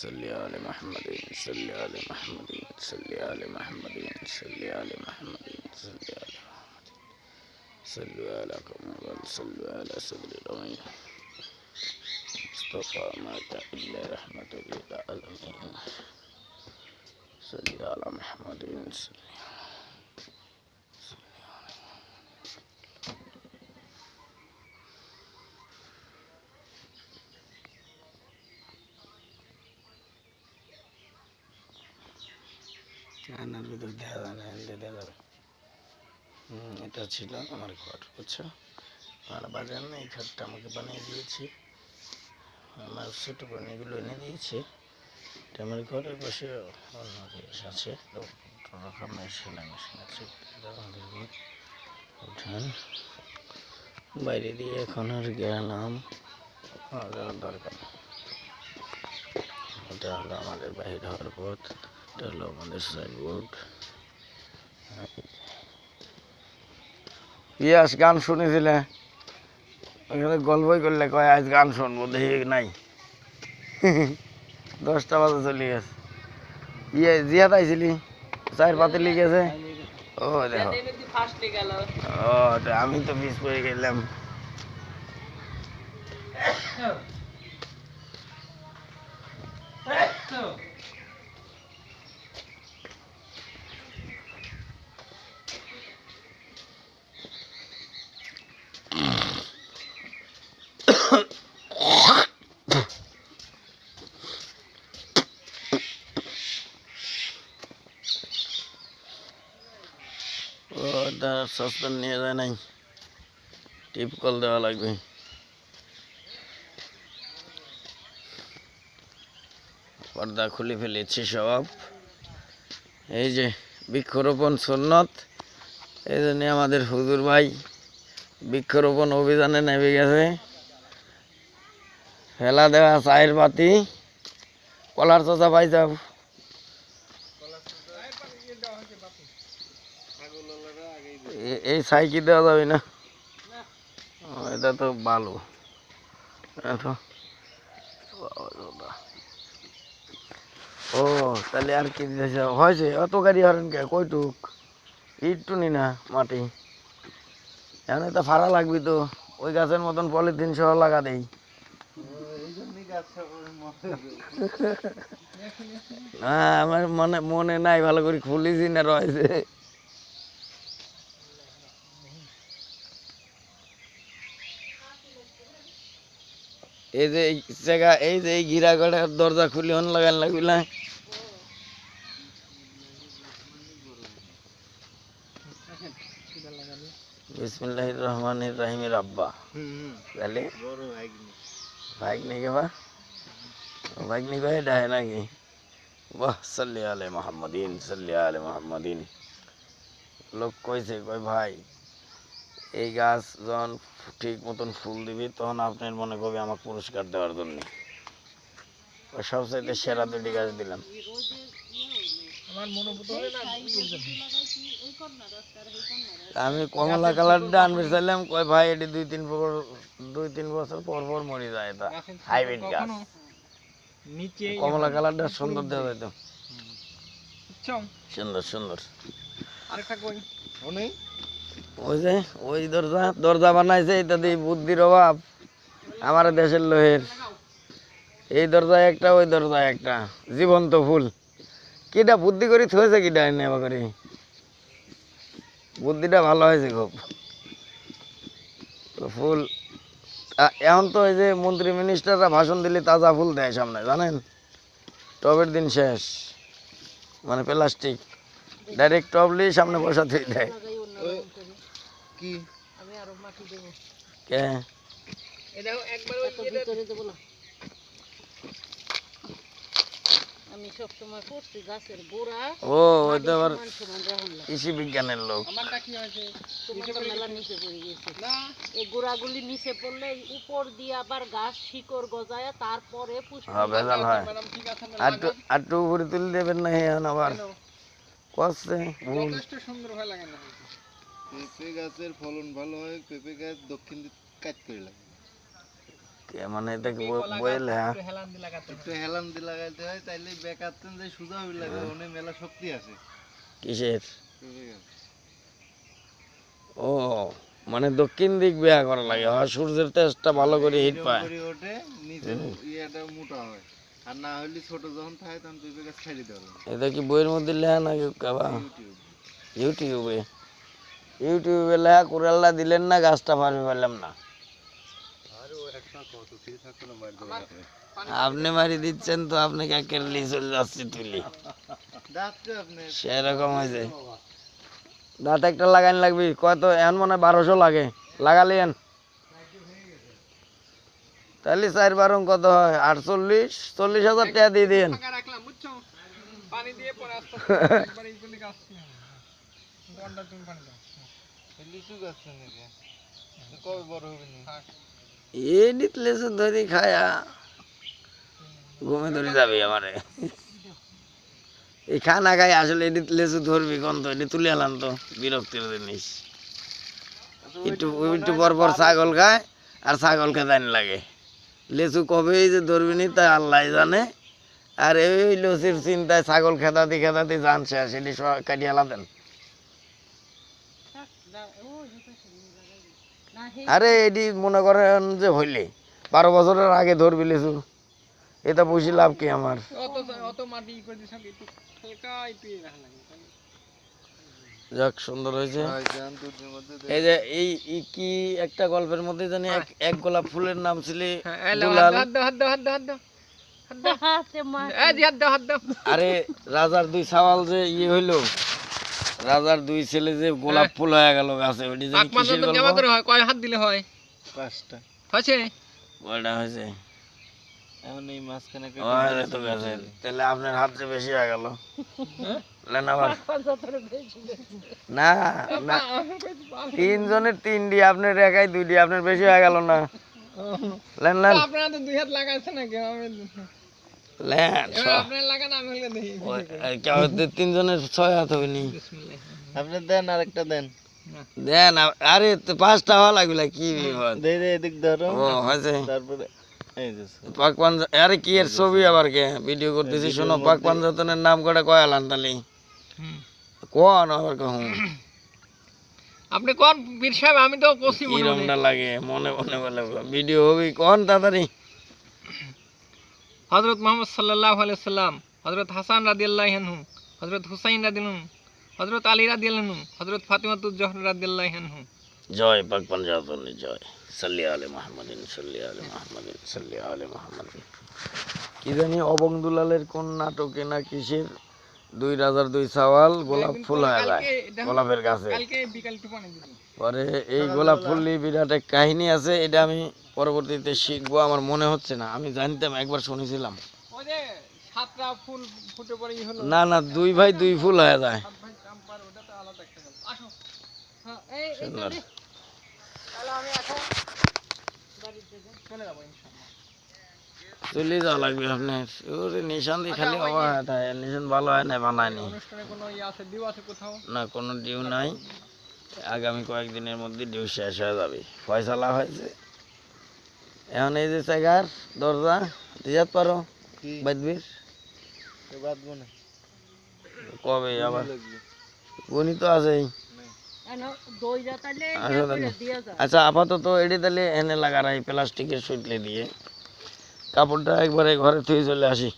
صل على محمد صل على محمد صل على محمد صل على محمد صل على محمد صلوا على كمال صلوا على صدر الأمين مصطفى ما كان إلا رحمة للعالمين صل على محمد صل আয়নার ভিতর দেখা যায় না, দেখা যাবে। এটা ছিল আমার ঘর, বুঝছো? আমার বাজার না, এই ঘরটা আমাকে বানিয়ে দিয়েছি, আমার ছোটো বোন এগুলো এনে দিয়েছে। এটা আমার ঘরের পাশে অন্য জিনিস আছে, রকমের সেলাই মেশিন আছে। আমাদের ঘর উঠান, বাইরে দিয়ে এখন আর গেলাম দরকার। এটা হলো আমাদের বাহির হওয়ার পথ, এটা হলো আমাদের সাইনবোর্ড। ইয়াস গান শুনেছিলে, ওখানে গল্পই করলে কয় আজ গান শুনবো, দেখি নাই 10টা বাজে চলে গেছে। জিয়াদ আইছিলি, চায়ের পাতে লিখেছে। ও দেখো, ও আমি তো মিস করে গেলাম। সসপ্যান নিয়ে যায় নাই, টিপ কল দেওয়া লাগবে। পর্দা খুলে ফেলেছি সব। এই যে বৃক্ষরোপণ সুন্নত, এই জন্য আমাদের হুজুর ভাই বৃক্ষরোপণ অভিযানে নেমে গেছে। ফেলা দেওয়া চায়ের বাতি, কলার চাচা পাই যাও, এই ছাই কি দেওয়া যাবে না? এটা তো ভালো। ও তাহলে আর কি হয়েছে? অত গাড়ি হারেন কে? কইটুক ইট টুনি না মাটি, এখন এটা ফাড়া লাগবি তো, ওই গাছের মতন পলিথিন সহ লাগা দেই। না আমার মনে নাই, ভালো করে খুলিছি না, রয়েছে। এই যে এই জায়গা, এই যে এই ঘিরা গড়ার দরজা খুলি হন লাগান লাগবিলা। বিসমিল্লাহির রহমানির রহিমের আব্বা তাহলে ভাগ্নি কে বা ভাগ্নি কয়ে ডাহে নাকি? বাহ, সাল্লি আলে মোহাম্মদিন সাল্লি আলে মোহাম্মদিন। লোক কইছে, কই ভাই এই গাছ যখন ঠিক মতন ফুল দিবি তখন আপনার মনে করবে আমাকে পুরস্কার দেওয়ার জন্য। সবচাইতে সেরা 2টি গাছ দিলাম। আমি কমলা কালারটা আনবে চাইলাম, কয় ভাই এটি 2-3 বছর পর পর মরে যায়, এটা হাইব্রিড গাছ। কমলা কালারটা সুন্দর দেওয়া যেত, সুন্দর সুন্দর। ওই যে ওই দরজা বানাইছে, এটা দিয়ে বুদ্ধির অভাব আমার দেশের লোহের। এই দরজায় একটা, ওই দরজায় একটা, জীবন্ত ফুল। কিটা বুদ্ধি করি থয়েছে, কিটা নেবা করি, বুদ্ধিটা ভালো হয়েছে খুব। তো ফুল এখন তো এই যে মন্ত্রী মিনিস্টাররা ভাষণ দিলে তাজা ফুল দেয় সামনে, জানেন? টবের দিন শেষ, মানে প্লাস্টিক ডাইরেক্ট টব নিয়ে সামনে বসাতে দেয়। কে ও ওইটা আবার কৃষি বিজ্ঞানের লোক। এই গোড়াগুলি নিচে পড়লে উপর দিয়ে আবার গাছ শিকড় গজায়, তারপরে ভেজাল হয়। আটটু উপরে তুলে দেবেন না, এখন আবার কষ্ট সুন্দর হয় লাগে না। পেঁপে গাছের ফলন ভালো হয়, পেঁপে গাছ দক্ষিণ দিকে কাজ করে লাগে। মানে এটা কি বইলে হ্যাঁ একটু হেলান দিয়ে লাগাইতে হয়, তাইলে বেকাতেন যে সুজা হইলে লাগে, ওনে মেলা শক্তি আছে। কিসের? ও মানে দক্ষিণ দিক বেয়া করা লাগে, হয় সূর্যের তেজটা ভালো করে হিট এরকম পায়। করে ওঠে, নিচের ইয়েটা মোটা হয়। আর না হইলে ছোট যখন থাকে তখন দুই গাছ ছাড়ি দেওয়া লাগে। এটা কি বইয়ের মধ্যে লেখা নাকি কাবা? ইউটিউব। ইউটিউবে ইউটিউবে লেখা কুড়াল্লা দিলেন না, গাছটা পারবে পারলাম না। আপনি মারি দিচ্ছেন তো, আপনি কাকে চলে যাচ্ছে তুলি দাঁত তো আপনি সেরকম হয়েছে। দাঁত একটা লাগাইন লাগবি, কত এখন মনে হয় 1200 লাগে, লাগালিয়েন তাহলে 4 কত হয়? 40,000 টাকা দিয়ে দিন। লিচু গাছ নাকি? কবে বড় হবে নি? এই লেসু ধরি খায়া ঘুমে ধরে যাবি আমারে। এই খানা খাই আসলে এডিট লেসু ধরবি কোন তো, এটি তুলে আলাম তো, বিরক্তির জিনিস। একটু একটু পর পর ছাগল খায়, আর ছাগল খেতে লাগে। লেসু কবে যে ধরবি নি তা আল্লাহ জানে। আর এই লসির চিন্তায় ছাগল খেতাতে খেতাতে জান শেষ, এটি কাটিয়ে আলাদেন। আরে এটি মনে করেন যে হইলে 12 বছরের আগে ধরবি লেসু, এটা বুঝি লাভ কি আমার? যাক সুন্দর হয়েছে। এই যে এই কি একটা গল্পের মধ্যে জানি এক গোলাপ ফুলের নাম ছিল দুলাল। আরে রাজার 2 সওয়াল যে ইয়ে হইলো, রাজার 2 ছেলে যে গোলাপ ফুল হয়ে গেল গাছে, ওইটি জানি কিসের গল্প? কয় হাত দিলে হয়? 5টা হয়েছে। ওইটা হয়েছে। এখন এই মাঝখানে ওই তো গাছে, তাহলে আপনার হাত যে বেশি হয়ে গেল। লেন আবার। না না, 3 জনের 3ডি, আপনার একাই 2ডি, আপনার বেশি হয়ে গেল না? লেন লেন আপনারা তো 2 হাত লাগাইছে নাকি? লেন আপনারা লাগান, আমি হলে দেখি। 3 জনের 6 হাত হবে নি। আপনি দেন, আরেকটা দেন। দেন আরে 5টা হওয়া লাগবে, কি বিপদ। দে দে, এদিক ধরো। ও হয়েছে। তারপরে এই যে পাক পাঞ্জা, আরে কি এর ছবি আবার কে ভিডিও করতেছি? শোনো, পাক পাঞ্জাতনের নাম কটা কয় আলান তালি কোন আবার কহ আপনি কোন বীর সাহেব? আমি তো কসি কি রংটা লাগে মনে মনে বলে ভিডিও হবি কোন তাড়াতাড়ি। হযরত মুহাম্মদ সাল্লাল্লাহু আলাইহি সাল্লাম, হযরত হাসান রাদিয়াল্লাহু আনহু, হযরত হুসাইন রাদিয়াল্লাহু আনহু, হযরত আলী রাদিয়াল্লাহু আনহু, হযরত ফাতিমাতুজ জোহরা রাদিয়াল্লাহু আনহু। জয় পাক পাঞ্জাতনের জয়। সাল্লি আলা মুহাম্মাদিন, সাল্লি আলা মুহাম্মাদিন, সাল্লি আলা মুহাম্মাদিন। কি জানি অবং দুলালের কোন নাটকে না কিসের 2 রাজার 2 সওয়াল গোলাপ ফুল হয়ে যায় গোলাপের গাছে। কালকে বিকাল একটু পানি দিবি। পরে এই গোলাপ ফুল নিয়ে বিরাট এক কাহিনী আছে, এটা আমি পরবর্তীতে শিখবো। আমার মনে হচ্ছে না, আমি জানতাম, একবার শুনেছিলাম। ওই যে 7টা ফুল ফুটে পড়ে হলো। না না, 2 ভাই 2 ফুল হয়ে যায়। ভাই চাম্পার, ওটা তো আলাদা একটা গল্প। আসো। হ্যাঁ, এই সুন্দর। তাহলে আমি এখন বাড়িতে যাই। চলে যাবো ইনশাআল্লাহ। চলে যাওয়া লাগবে আপনার। ওরে নিশান দিয়ে খালি অবাক হয়, নিশান ভালো হয় না, বানায়নি। অনুষ্ঠানে কোনো আছে, ডিউ আছে কোথাও? না, কোনো ডিউ নাই। আগামী কয়েকদিনের মধ্যে ডিউ শেষ হয়ে যাবে, ফয়সালা হয়েছে। এখন এই যে জায়গার দরজা দিয়াত পারো বাদবির বাদবো না। কবে আবার উনি তো আছেই। দইটা তাহলে আচ্ছা তাহলে। দিয়ে যাও। আচ্ছা আপাতত এটি তাহলে এনে লাগারাই প্লাস্টিকের সুতলে দিয়ে, কাপড়টা একবারে ঘরে থুয়ে চলে আসি।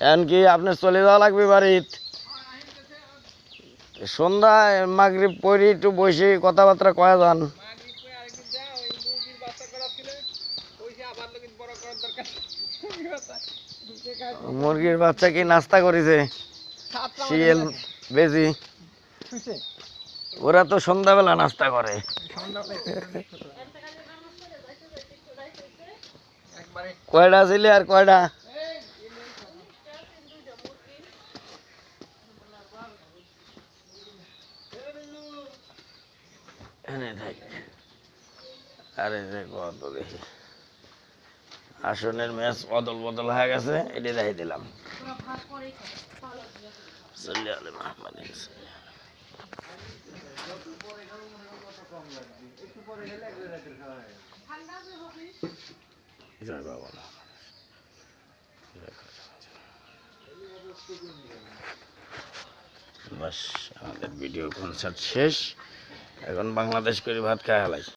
এখন কি আপনার চলে যাওয়া লাগবে বাড়িতে? সন্ধ্যায় মাগরিব পড়ি একটু বসে কথাবার্তা কয়া যান। মুরগির বাচ্চা কি নাস্তা করেছে? শিয়াল বেজি, ওরা তো সন্ধ্যাবেলা নাস্তা করে। কয়টা ছিলে আর কয়টা? আরে কত দেখি আসনের ম্যাচ অদল বদল হয়ে গেছে, এটি দেখাই দিলাম। সাল্লি আলা মুহাম্মাদিন। জয় বাবা মা। বাস আমাদের ভিডিও কনসার্ট শেষ, এখন বাংলাদেশ করে ভাত খাওয়া হালাই।